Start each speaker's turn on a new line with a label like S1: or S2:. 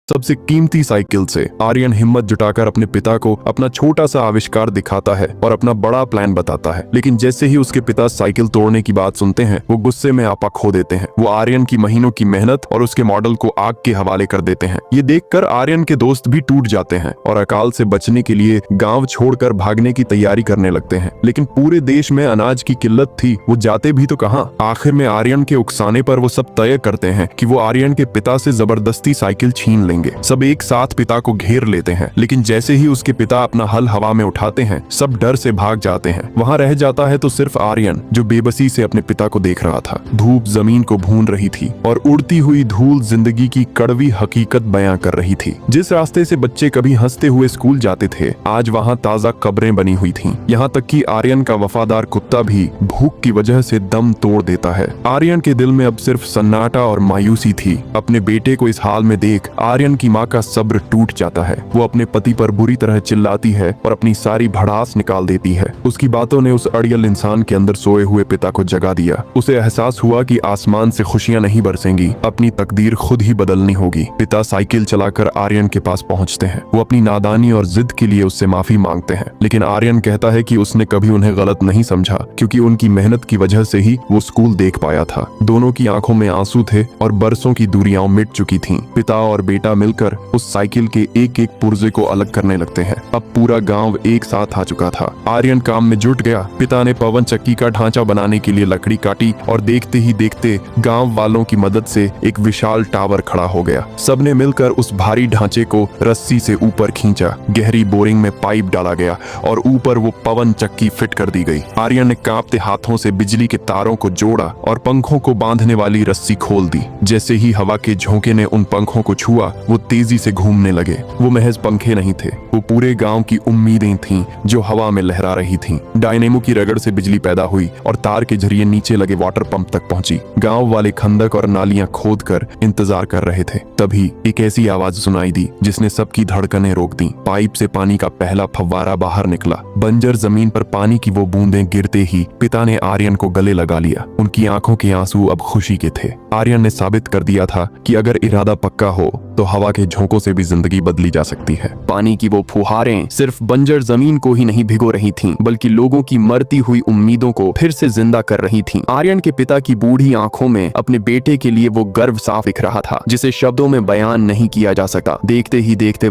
S1: सबसे कीमती साइकिल से। आर्यन हिम्मत जुटाकर अपने पिता को अपना छोटा सा आविष्कार दिखाता है और अपना बड़ा प्लान बताता है, लेकिन जैसे ही उसके पिता साइकिल तोड़ने की बात सुनते हैं वो गुस्से में आपा खो देते हैं। वो आर्यन की महीनों की मेहनत और उसके मॉडल को आग के हवाले कर देते हैं। ये देखकर आर्यन के दोस्त भी टूट जाते हैं और अकाल से बचने के लिए गांव छोड़कर भागने की तैयारी करने लगते हैं। लेकिन पूरे देश में अनाज की किल्लत थी, वो जाते भी तो कहां। आखिर में आर्यन के उकसाने पर वो सब तय करते हैं कि वो आर्यन के पिता से जबरदस्ती साइकिल छीन लेंगे। सब एक साथ पिता को घेर लेते हैं, लेकिन जैसे ही उसके पिता अपना हल हवा में उठाते हैं सब डर से भाग जाते हैं। वहां रह जाता है तो सिर्फ आर्यन, जो बेबसी से अपने पिता को देख रहा था। धूप जमीन को भून रही थी और उड़ती हुई धूल जिंदगी की कड़वी हकीकत बयां कर रही थी। जिस रास्ते से बच्चे कभी हंसते हुए स्कूल जाते थे, आज वहां ताजा कब्रें बनी हुई थीं। यहाँ तक कि आर्यन का वफादार कुत्ता भी भूख की वजह से दम तोड़ देता है। आर्यन के दिल में अब सिर्फ सन्नाटा और मायूसी थी। अपने बेटे को इस हाल में देख आर्यन की माँ का सब्र टूट जाता है। वो अपने पति पर बुरी तरह चिल्लाती है और अपनी सारी भड़ास निकाल देती है। उसकी बातों ने उस अड़ियल इंसान के अंदर सोए हुए पिता को जगा दिया। उसे एहसास हुआ कि आसमान से खुशियां नहीं बरसेंगी, अपनी तकदीर खुद ही बदलनी होगी। पिता साइकिल चलाकर आर्यन के पास पहुंचते हैं। वो अपनी नादानी और जिद के लिए उससे माफी मांगते हैं, लेकिन आर्यन कहता है कि उसने कभी उन्हें गलत नहीं समझा, क्योंकि उनकी मेहनत की वजह से ही वो स्कूल देख पाया था। दोनों की आंखों में आंसू थे और बरसों की दूरियां मिट चुकी थीं। पिता और बेटा मिलकर उस साइकिल के एक एक पुर्जे को अलग करने लगते हैं। अब पूरा गांव एक साथ आ चुका था। आर्यन काम में जुट गया। पिता ने पवन चक्की का ढांचा बनाने के लिए लकड़ी काटी और देखते ही देखते गांव वालों की मदद से एक विशाल टावर खड़ा हो गया। सबने मिलकर उस भारी ढांचे को रस्सी से ऊपर खींचा। गहरी बोरिंग में पाइप डाला गया और ऊपर वो पवन चक्की फिट कर दी गई। आर्यन ने कांपते हाथों से बिजली के तारों को जोड़ा और पंखों को बांधने वाली रस्सी खोल दी। जैसे ही हवा के झोंके ने उन पंखों को छुआ, वो तेजी से घूमने लगे। वो महज पंखे नहीं थे, वो पूरे गांव की उम्मीदें थीं जो हवा में लहरा रही थीं। डायनेमो की रगड़ से बिजली पैदा हुई और तार के जरिए नीचे लगे वाटर पंप तक पहुंची। गांव वाले खंदक और नालियां खोद कर इंतजार कर रहे थे। तभी एक ऐसी आवाज सुनाई दी जिसने सबकी धड़कनें रोक दी। पाइप से पानी का पहला फव्वारा बाहर निकला। बंजर जमीन पर पानी की वो बूंदें गिरते ही पिता ने आर्यन को गले लगा लिया। उनकी आंखों के आंसू अब खुशी के थे। आर्यन ने साबित कर दिया था कि अगर इरादा पक्का हो तो हवा के झोंकों से भी जिंदगी बदली जा सकती है। पानी की वो फुहारें सिर्फ बंजर जमीन को ही नहीं भिगो रही थीं, बल्कि लोगों की मरती हुई उम्मीदों को फिर से जिंदा कर रही थीं। आर्यन के पिता की बूढ़ी आंखों में अपने बेटे के लिए वो गर्व साफ दिख रहा था, जिसे शब्दों में बयान नहीं किया जा सकता। देखते ही देखते